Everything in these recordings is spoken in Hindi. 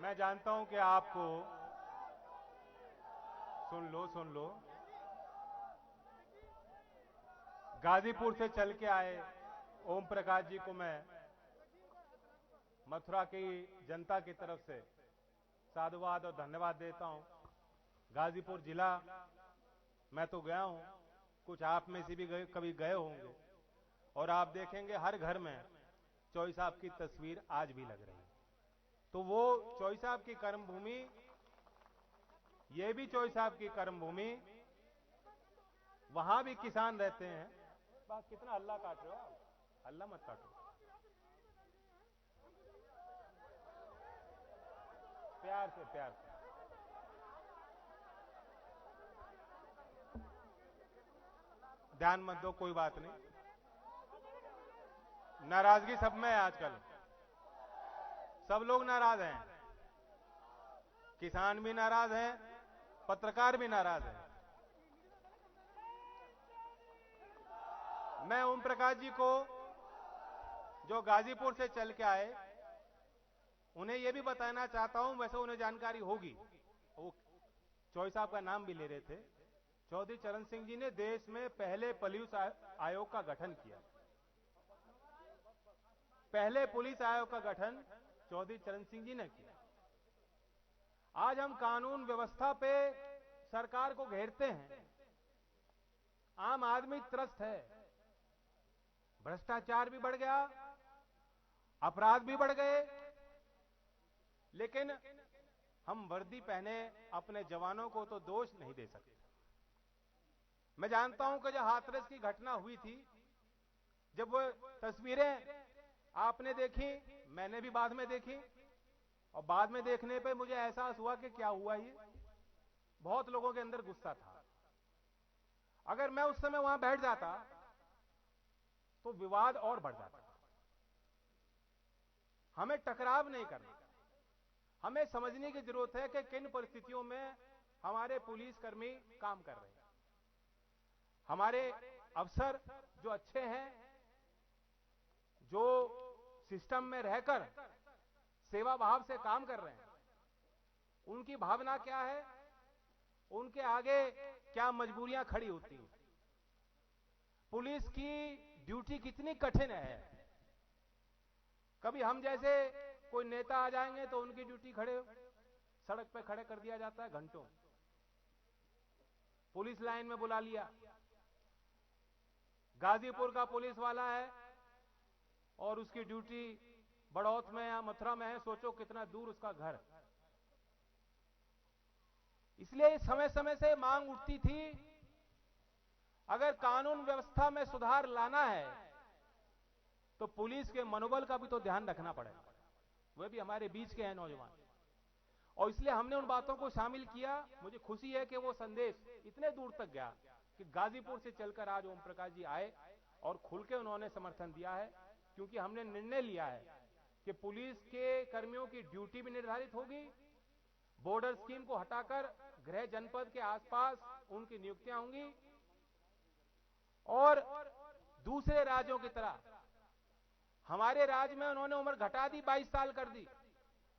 मैं जानता हूं कि आपको सुन लो। गाजीपुर से चल के आए ओम प्रकाश जी को मैं मथुरा की जनता की तरफ से साधुवाद और धन्यवाद देता हूं। गाजीपुर जिला मैं तो गया हूं, कुछ आप में से भी कभी गए होंगे, और आप देखेंगे हर घर में चौई साहब की तस्वीर आज भी लग रही है। तो वो चौई साहब की कर्मभूमि, ये भी चौई साहब की कर्मभूमि, वहां भी किसान रहते हैं। बात कितना हल्ला काट रहे हो आप, हल्ला मत काटो, प्यार से प्यार से। ध्यान मत दो, कोई बात नहीं। नाराजगी सब में है आजकल, सब लोग नाराज हैं, किसान भी नाराज हैं, पत्रकार भी नाराज हैं। मैं ओम प्रकाश जी को जो गाजीपुर से चल के आए, उन्हें यह भी बताना चाहता हूं, वैसे उन्हें जानकारी होगी, वो चौई साहब का नाम भी ले रहे थे। चौधरी चरण सिंह जी ने देश में पहले पुलिस आयोग का गठन किया। पहले पुलिस आयोग का गठन चौधरी चरण सिंह जी ने किया। आज हम कानून व्यवस्था पे सरकार को घेरते हैं, आम आदमी त्रस्त है, भ्रष्टाचार भी बढ़ गया, अपराध भी बढ़ गए, लेकिन हम वर्दी पहने अपने जवानों को तो दोष नहीं दे सकते। मैं जानता हूं कि जो हाथरस की घटना हुई थी, जब वो तस्वीरें आपने देखी, मैंने भी बाद में देखी, और बाद में देखने पे मुझे एहसास हुआ कि क्या हुआ ये। बहुत लोगों के अंदर गुस्सा था। अगर मैं उस समय वहां बैठ जाता तो विवाद और बढ़ जाता। हमें टकराव नहीं करना, हमें समझने की जरूरत है कि किन परिस्थितियों में हमारे पुलिसकर्मी काम कर रहे हैं। हमारे अफसर जो अच्छे हैं, जो सिस्टम में रहकर सेवा भाव से काम कर रहे हैं, उनकी भावना क्या है, उनके आगे क्या मजबूरियां खड़ी होती हैं, पुलिस की ड्यूटी कितनी कठिन है। कभी हम जैसे कोई नेता आ जाएंगे तो उनकी ड्यूटी सड़क पे खड़े कर दिया जाता है घंटों, पुलिस लाइन में बुला लिया। गाजीपुर का पुलिस वाला है और उसकी ड्यूटी बड़ौत में या मथुरा में है, सोचो कितना दूर उसका घर। इसलिए समय समय से मांग उठती थी, अगर कानून व्यवस्था में सुधार लाना है तो पुलिस के मनोबल का भी तो ध्यान रखना पड़ेगा। वे भी हमारे बीच के हैं नौजवान, और इसलिए हमने उन बातों को शामिल किया। मुझे खुशी है कि वो संदेश इतने दूर तक गया कि गाजीपुर से चलकर आज ओम प्रकाश जी आए और खुल के उन्होंने समर्थन दिया है, क्योंकि हमने निर्णय लिया है कि पुलिस के कर्मियों की ड्यूटी भी निर्धारित होगी, बॉर्डर स्कीम को हटाकर गृह जनपद के आसपास उनकी नियुक्तियां होंगी, और दूसरे राज्यों की तरह हमारे राज्य में उन्होंने उम्र घटा दी, 22 साल कर दी,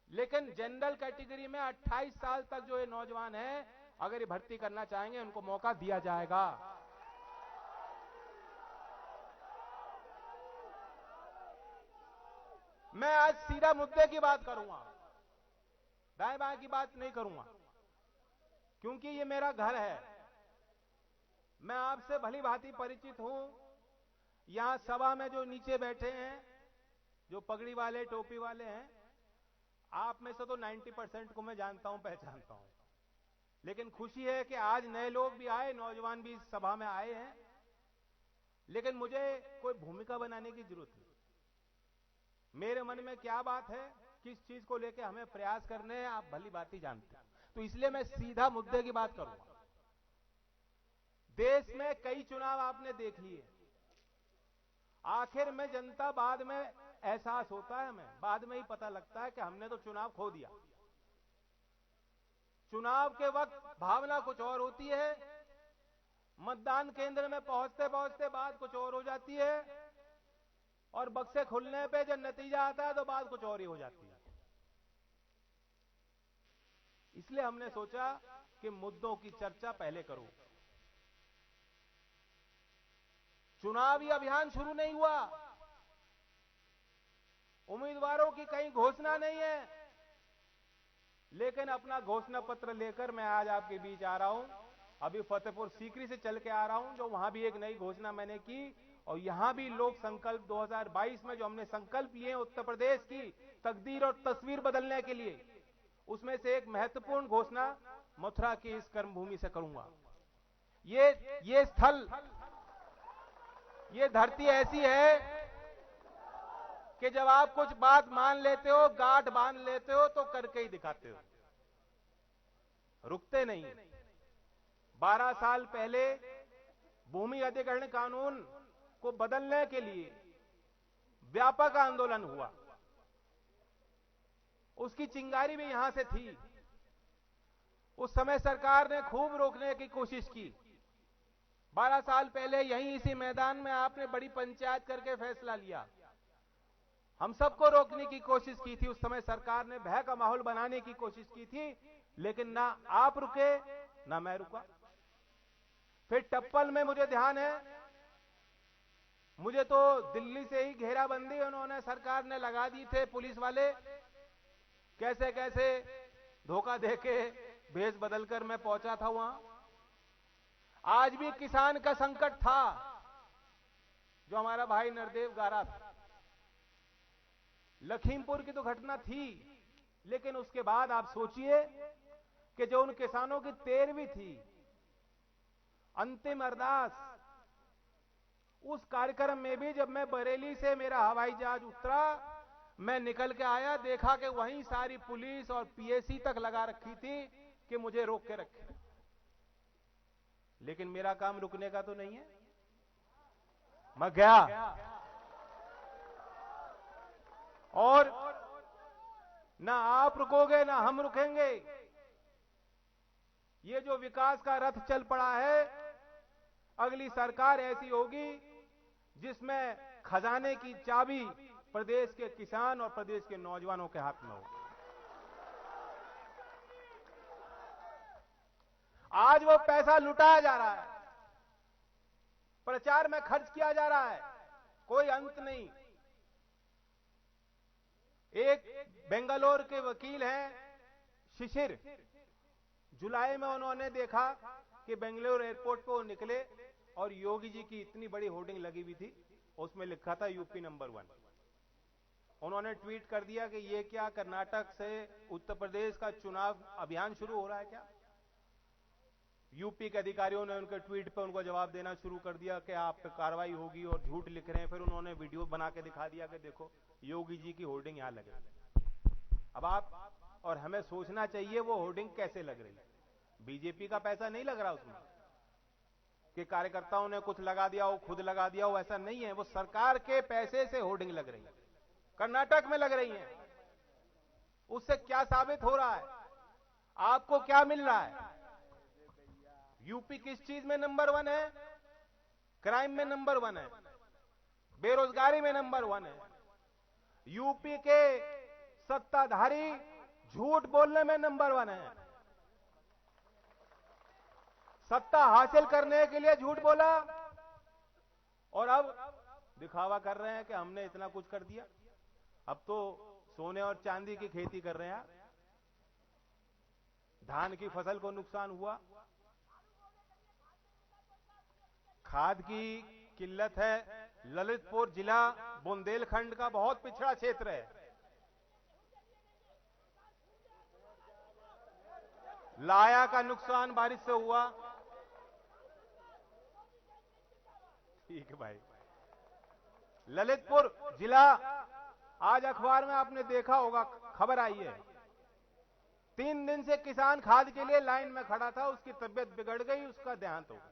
लेकिन जनरल कैटेगरी में 28 साल तक जो ये नौजवान हैं, अगर ये भर्ती करना चाहेंगे उनको मौका दिया जाएगा। मैं आज सीधा मुद्दे की बात करूंगा, दाएं बाएं की बात नहीं करूंगा, क्योंकि ये मेरा घर है। मैं आपसे भली भांति परिचित हूं। यहां सभा में जो नीचे बैठे हैं, जो पगड़ी वाले टोपी वाले हैं, आप में से तो 90% को मैं जानता हूं, पहचानता हूं। लेकिन खुशी है कि आज नए लोग भी आए, नौजवान भी इस सभा में आए हैं, लेकिन मुझे कोई भूमिका बनाने की जरूरत नहीं। मेरे मन में क्या बात है, किस चीज को लेकर हमें प्रयास करने हैं, आप भली बात ही जानते हैं। तो इसलिए मैं सीधा मुद्दे की बात करूंगा। देश में कई चुनाव आपने देख लिए, आखिर में जनता बाद में एहसास होता है, हमें बाद में ही पता लगता है कि हमने तो चुनाव खो दिया। चुनाव के वक्त भावना कुछ और होती है, मतदान केंद्र में पहुंचते पहुंचते बात कुछ और हो जाती है, और बक्से खुलने पे जब नतीजा आता है तो बात कुछ और ही हो जाती है। इसलिए हमने सोचा कि मुद्दों की चर्चा पहले करूं। चुनावी अभियान शुरू नहीं हुआ, उम्मीदवारों की कहीं घोषणा नहीं है, लेकिन अपना घोषणा पत्र लेकर मैं आज आपके बीच आ रहा हूं। अभी फतेहपुर सीकरी से चल के आ रहा हूं, जो वहां भी एक नई घोषणा मैंने की, और यहां भी लोक संकल्प 2022 में जो हमने संकल्प लिए उत्तर प्रदेश की तकदीर और तस्वीर बदलने के लिए, उसमें से एक महत्वपूर्ण घोषणा मथुरा की इस कर्मभूमि से करूंगा। ये स्थल, ये धरती ऐसी है कि जब आप कुछ बात मान लेते हो, गांठ बांध लेते हो, तो करके ही दिखाते हो, रुकते नहीं। 12 साल पहले भूमि अधिग्रहण कानून को बदलने के लिए व्यापक आंदोलन हुआ, उसकी चिंगारी भी यहां से थी। उस समय सरकार ने खूब रोकने की कोशिश की। 12 साल पहले यहीं इसी मैदान में आपने बड़ी पंचायत करके फैसला लिया, हम सबको रोकने की कोशिश की थी। उस समय सरकार ने भय का माहौल बनाने की कोशिश की थी, लेकिन ना आप रुके ना मैं रुका। फिर टप्पल में मुझे ध्यान है, मुझे तो दिल्ली से ही घेराबंदी उन्होंने सरकार ने लगा दी थे, पुलिस वाले कैसे कैसे धोखा देके भेष बदलकर मैं पहुंचा था वहां। आज भी किसान का संकट था, जो हमारा भाई नरदेव गा रहा था। लखीमपुर की तो घटना थी, लेकिन उसके बाद आप सोचिए कि जो उन किसानों की 13वीं थी अंतिम अरदास, उस कार्यक्रम में भी जब मैं बरेली से मेरा हवाई जहाज उतरा, मैं निकल के आया, देखा कि वहीं सारी पुलिस और पीएसी तक लगा रखी थी कि मुझे रोक के रखे। लेकिन मेरा काम रुकने का तो नहीं है, मैं गया और ना आप रुकोगे ना हम रुकेंगे। ये जो विकास का रथ चल पड़ा है, अगली सरकार ऐसी होगी जिसमें खजाने की चाबी प्रदेश के किसान और प्रदेश के नौजवानों के हाथ में होगी। आज वो पैसा लुटाया जा रहा है, प्रचार में खर्च किया जा रहा है, कोई अंत नहीं। एक बेंगलोर के वकील हैं शिशिर, जुलाई में उन्होंने देखा कि बेंगलोर एयरपोर्ट पे वो निकले और योगी जी की इतनी बड़ी होर्डिंग लगी हुई थी, उसमें लिखा था यूपी नंबर 1। उन्होंने ट्वीट कर दिया कि ये क्या, कर्नाटक से उत्तर प्रदेश का चुनाव अभियान शुरू हो रहा है क्या? यूपी के अधिकारियों ने उनके ट्वीट पे उनको जवाब देना शुरू कर दिया कि आप पे कार्रवाई होगी और झूठ लिख रहे हैं। फिर उन्होंने वीडियो बना के दिखा दिया कि देखो योगी जी की होर्डिंग यहां लग रही है। अब आप और हमें सोचना चाहिए वो होर्डिंग कैसे लग रही है। बीजेपी का पैसा नहीं लग रहा उसमें कि कार्यकर्ताओं ने कुछ लगा दिया हो, खुद लगा दिया हो, ऐसा नहीं है। वो सरकार के पैसे से होर्डिंग लग रही है, कर्नाटक में लग रही है। उससे क्या साबित हो रहा है? आपको क्या मिल रहा है? यूपी किस चीज में नंबर 1 है? क्राइम में नंबर 1 है, बेरोजगारी में नंबर 1 है। यूपी के सत्ताधारी झूठ बोलने में नंबर 1 है। सत्ता हासिल करने के लिए झूठ बोला और अब दिखावा कर रहे हैं कि हमने इतना कुछ कर दिया। अब तो सोने और चांदी की खेती कर रहे हैं। धान की फसल को नुकसान हुआ, खाद की किल्लत है। ललितपुर जिला बुंदेलखंड का बहुत पिछड़ा क्षेत्र है। लाया का नुकसान बारिश से हुआ। ठीक है भाई। ललितपुर जिला, आज अखबार में आपने देखा होगा, खबर आई है, 3 दिन से किसान खाद के लिए लाइन में खड़ा था, उसकी तबीयत बिगड़ गई, उसका देहांत हो गया।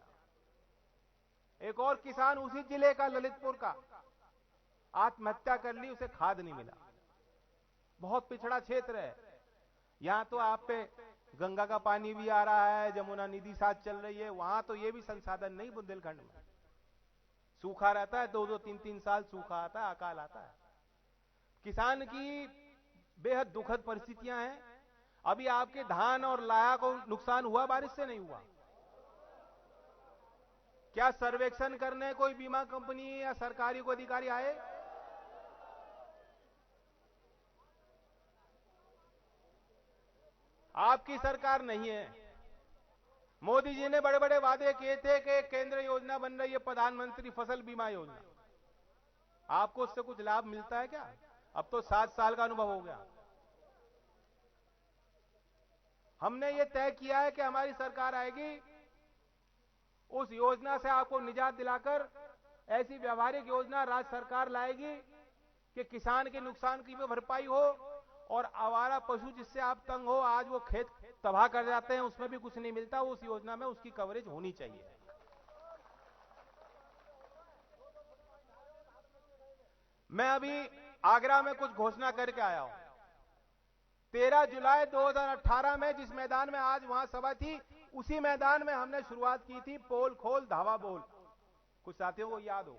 एक और किसान उसी जिले का, ललितपुर का, आत्महत्या कर ली, उसे खाद नहीं मिला। बहुत पिछड़ा क्षेत्र है। यहां तो आप पे गंगा का पानी भी आ रहा है, जमुना नदी साथ चल रही है, वहां तो ये भी संसाधन नहीं। बुंदेलखंड में सूखा रहता है, 2-2, 3-3 साल सूखा आता है, अकाल आता है। किसान की बेहद दुखद परिस्थितियां हैं। अभी आपके धान और लाया को नुकसान हुआ, बारिश से नहीं हुआ? क्या सर्वेक्षण करने कोई बीमा कंपनी या सरकारी कोई अधिकारी आए? आपकी सरकार नहीं है। मोदी जी ने बड़े बड़े वादे किए थे कि केंद्र योजना बन रही है प्रधानमंत्री फसल बीमा योजना। आपको उससे कुछ लाभ मिलता है क्या? अब तो 7 साल का अनुभव हो गया। हमने ये तय किया है कि हमारी सरकार आएगी, उस योजना से आपको निजात दिलाकर ऐसी व्यावहारिक योजना राज्य सरकार लाएगी कि किसान के नुकसान की भी भरपाई हो, और आवारा पशु जिससे आप तंग हो, आज वो खेत तबाह कर जाते हैं, उसमें भी कुछ नहीं मिलता, उस योजना में उसकी कवरेज होनी चाहिए। मैं अभी आगरा में कुछ घोषणा करके आया हूं। 13 जुलाई 2018 में जिस मैदान में आज वहां सभा थी, उसी मैदान में हमने शुरुआत की थी पोल खोल धावा बोल। कुछ साथियों को याद हो,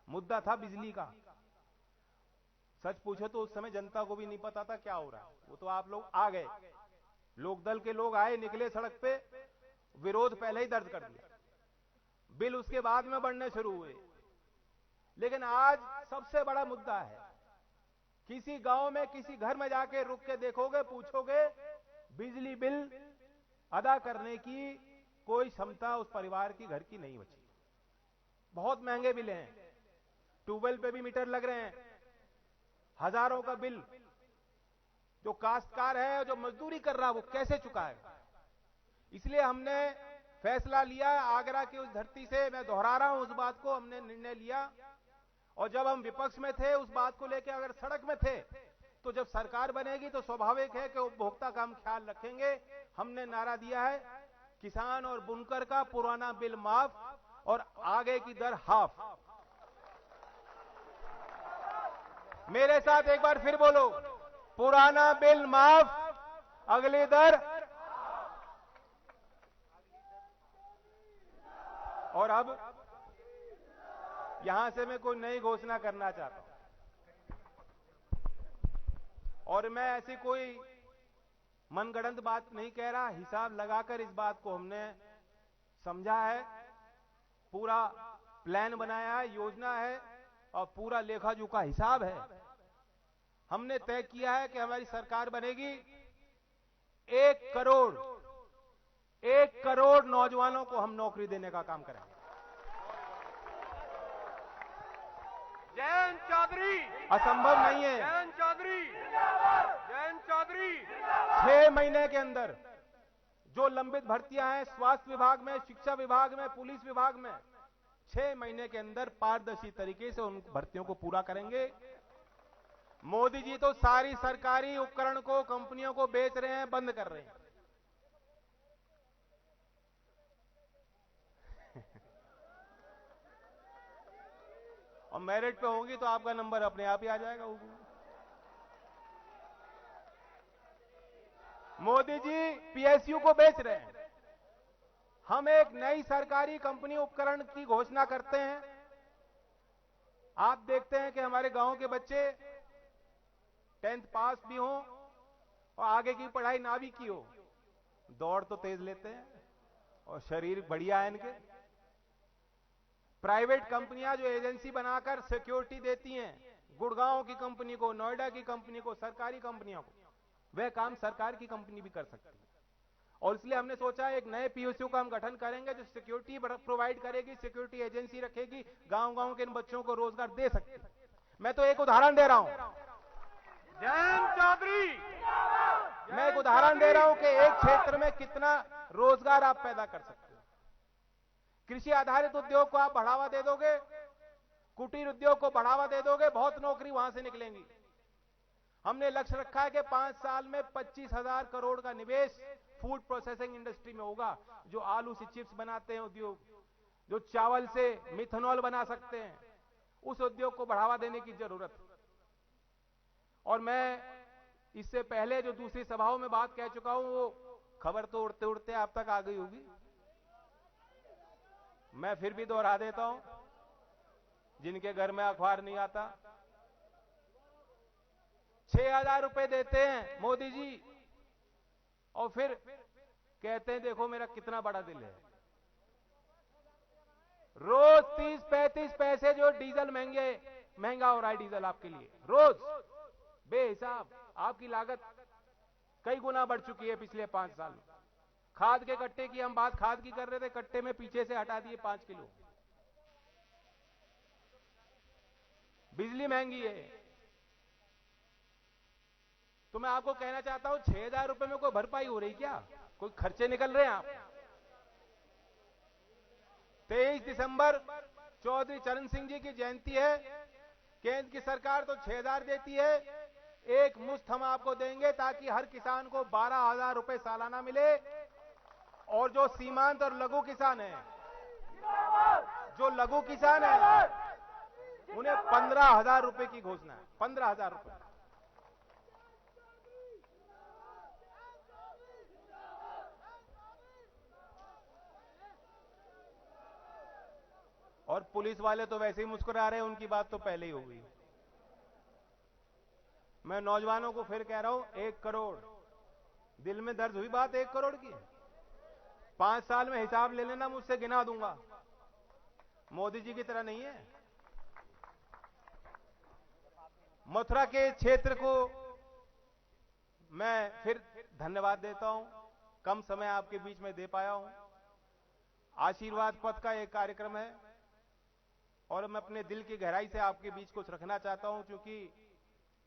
मुद्दा था बिजली का। सच पूछो तो उस समय जनता को भी नहीं पता था क्या हो रहा है। वो तो आप लोग आ गए, लोकदल के लोग आए, निकले सड़क पे, विरोध पहले ही दर्ज कर दिया, बिल उसके बाद में बढ़ने शुरू हुए। लेकिन आज सबसे बड़ा मुद्दा है, किसी गांव में किसी घर में जाके रुक के देखोगे, पूछोगे, बिजली बिल अदा करने की कोई क्षमता उस परिवार की घर की नहीं बची। बहुत महंगे बिल हैं, ट्यूबवेल पे भी मीटर लग रहे हैं, हजारों का बिल। जो काश्तकार है, जो मजदूरी कर रहा है, वो कैसे चुकाएगा? इसलिए हमने फैसला लिया, आगरा की उस धरती से मैं दोहरा रहा हूं उस बात को, हमने निर्णय लिया। और जब हम विपक्ष में थे, उस बात को लेकर अगर सड़क में थे, तो जब सरकार बनेगी तो स्वाभाविक है कि उपभोक्ता का हम ख्याल रखेंगे। हमने नारा दिया है, किसान और बुनकर का पुराना बिल माफ और आगे की दर हाफ। मेरे साथ एक बार फिर बोलो, पुराना बिल माफ, अगली दर। और अब यहां से मैं कोई नई घोषणा करना चाहता हूं, और मैं ऐसी कोई मनगढ़ंत बात नहीं कह रहा। हिसाब लगाकर इस बात को हमने समझा है, पूरा प्लान बनाया है, योजना है, और पूरा लेखा जोखा हिसाब है। हमने तय किया है कि हमारी सरकार बनेगी, 1 करोड़ नौजवानों को हम नौकरी देने का काम करेंगे। जयंत चौधरी असंभव नहीं है। जयंत चौधरी 6 महीने के अंदर जो लंबित भर्तियां हैं स्वास्थ्य विभाग में, शिक्षा विभाग में, पुलिस विभाग में, 6 महीने के अंदर पारदर्शी तरीके से उन भर्तियों को पूरा करेंगे। मोदी जी तो सारी सरकारी उपकरण को कंपनियों को बेच रहे हैं, बंद कर रहे हैं। और मेरिट पे होंगी तो आपका नंबर अपने आप ही आ जाएगा। मोदी जी पीएसयू को बेच रहे हैं। हम एक नई सरकारी कंपनी उपकरण की घोषणा करते हैं। आप देखते हैं कि हमारे गांव के बच्चे 10th पास भी हों और आगे की पढ़ाई ना भी की हो, दौड़ तो तेज लेते हैं और शरीर बढ़िया है इनके। प्राइवेट कंपनियां जो एजेंसी बनाकर सिक्योरिटी देती हैं, गुड़गांव की कंपनी को, नोएडा की कंपनी को, सरकारी कंपनियों को, वह काम सरकार की कंपनी भी कर सकती है। और इसलिए हमने सोचा एक नए पीएसयू का हम गठन करेंगे जो सिक्योरिटी प्रोवाइड करेगी, सिक्योरिटी एजेंसी रखेगी, गांव-गांव के इन बच्चों को रोजगार दे सकती है। मैं तो एक उदाहरण दे रहा हूं। जयंत चौधरी मैं एक उदाहरण दे रहा हूं कि एक क्षेत्र में कितना रोजगार आप पैदा कर सकते हो। कृषि आधारित उद्योग को आप बढ़ावा दे दोगे, कुटीर उद्योग को बढ़ावा दे दोगे, बहुत नौकरी वहां से निकलेंगी। हमने लक्ष्य रखा है कि 5 साल में 25,000 करोड़ का निवेश फूड प्रोसेसिंग इंडस्ट्री में होगा। जो आलू से चिप्स बनाते हैं उद्योग, जो चावल से मिथेनॉल बना सकते हैं, उस उद्योग को बढ़ावा देने की जरूरत है। और मैं इससे पहले जो दूसरी सभाओं में बात कह चुका हूं, वो खबर तो उड़ते उड़ते आप तक आ गई होगी, मैं फिर भी दोहरा देता हूं। जिनके घर में अखबार नहीं आता, 6,000 रुपए देते हैं मोदी जी और फिर कहते हैं देखो मेरा कितना बड़ा दिल है। रोज 30-35 पैसे जो डीजल महंगा हो रहा है डीजल आपके लिए, रोज बेहिसाब आपकी लागत कई गुना बढ़ चुकी है पिछले 5 साल में। खाद के कट्टे की हम बात खाद की कर रहे थे, कट्टे में पीछे से हटा दिए 5 किलो। बिजली महंगी है। तो मैं आपको कहना चाहता हूं 6,000 रुपए में कोई भरपाई हो रही क्या? कोई खर्चे निकल रहे हैं आप? 23 दिसंबर चौधरी चरण सिंह जी की जयंती है। केंद्र की सरकार तो 6,000 देती है, एक मुश्त हम आपको देंगे ताकि हर किसान को 12,000 रुपए सालाना मिले। और जो सीमांत और लघु किसान है, उन्हें 15,000 रुपए की घोषणा है। 15,000 रुपए। और पुलिस वाले तो वैसे ही मुस्कुरा रहे हैं, उनकी बात तो पहले ही हो गई। मैं नौजवानों को फिर कह रहा हूं, 1 करोड़, दिल में दर्द हुई बात 1 करोड़ की। 5 साल में हिसाब ले लेना, मुझसे गिना दूंगा। मोदी जी की तरह नहीं है। मथुरा के क्षेत्र को मैं फिर धन्यवाद देता हूं, कम समय आपके बीच में दे पाया हूं। आशीर्वाद पथ का एक कार्यक्रम है और मैं अपने दिल की गहराई से आपके बीच कुछ रखना चाहता हूं, क्योंकि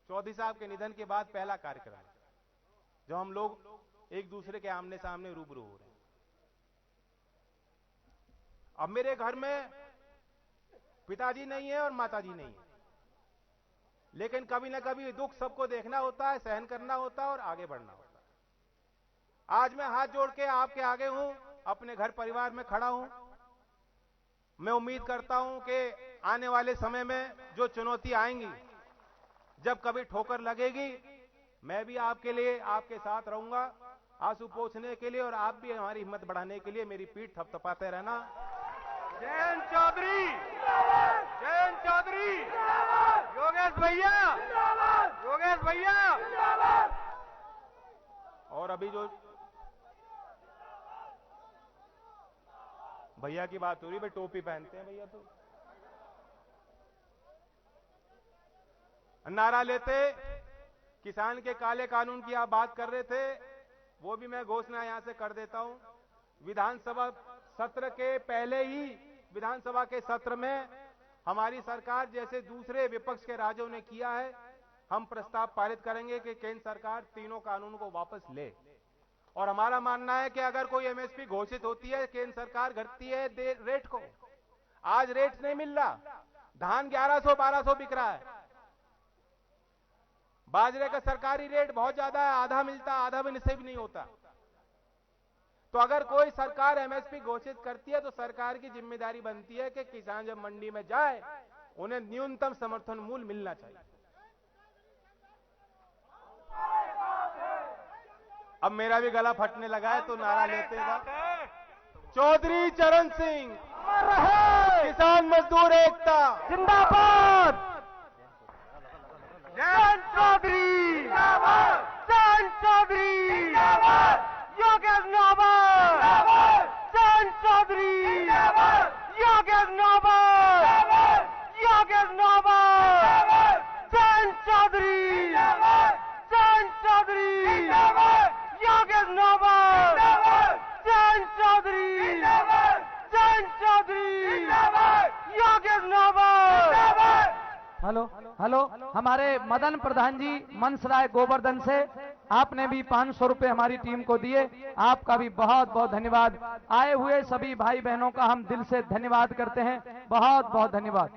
चौधरी साहब के निधन के बाद पहला कार्यक्रम है जब हम लोग एक दूसरे के आमने सामने रूबरू हो रहे हैं। अब मेरे घर में पिताजी नहीं है और माताजी नहीं है, लेकिन कभी ना कभी दुख सबको देखना होता है, सहन करना होता है और आगे बढ़ना होता है। आज मैं हाथ जोड़ के आपके आगे हूं, अपने घर परिवार में खड़ा हूं। मैं उम्मीद करता हूं कि आने वाले समय में जो चुनौती आएंगी, जब कभी ठोकर लगेगी, मैं भी आपके लिए आपके साथ रहूंगा, आंसू पोंछने के लिए, और आप भी हमारी हिम्मत बढ़ाने के लिए मेरी पीठ थपथपाते रहना। जयंत चौधरी, जयंत चौधरी, योगेश भैया, योगेश भैया। और अभी जो भैया की बात हो रही है, भाई टोपी पहनते हैं भैया, तो नारा लेते किसान के काले कानून की आप बात कर रहे थे, वो भी मैं घोषणा यहां से कर देता हूं। विधानसभा सत्र के पहले ही विधानसभा के सत्र में हमारी सरकार जैसे दूसरे विपक्ष के राज्यों ने किया है, हम प्रस्ताव पारित करेंगे कि केंद्र सरकार तीनों कानूनों को वापस ले। और हमारा मानना है कि अगर कोई एमएसपी घोषित होती है, केंद्र सरकार घटती है रेट को। आज रेट नहीं मिल रहा, धान 1100-1200 बिक रहा है, बाजरे का सरकारी रेट बहुत ज्यादा है, आधा मिलता, आधा भी नसीब नहीं होता। तो अगर कोई सरकार एमएसपी घोषित करती है तो सरकार की जिम्मेदारी बनती है कि किसान जब मंडी में जाए उन्हें न्यूनतम समर्थन मूल्य मिलना चाहिए। अब मेरा भी गला फटने लगा है, तो नारा लेते हैं, चौधरी चरण सिंह, किसान मजदूर एकता जिंदाबाद। जयंत चौधरी, जयंत चौधरी, योगेश नौबत, जयंत चौधरी, योगेश नौबत, योगेश नौबत, जयंत चौधरी, जयंत चौधरी, योगेश नौबत, जयंत चौधरी, जयंत चौधरी, योगेश नौबत। हेलो, हमारे मदन प्रधान जी मनसराय गोवर्धन से आपने भी 500 रुपए हमारी टीम को दिए, आपका भी बहुत बहुत धन्यवाद। आए हुए सभी भाई बहनों का हम दिल से धन्यवाद करते हैं, बहुत बहुत धन्यवाद।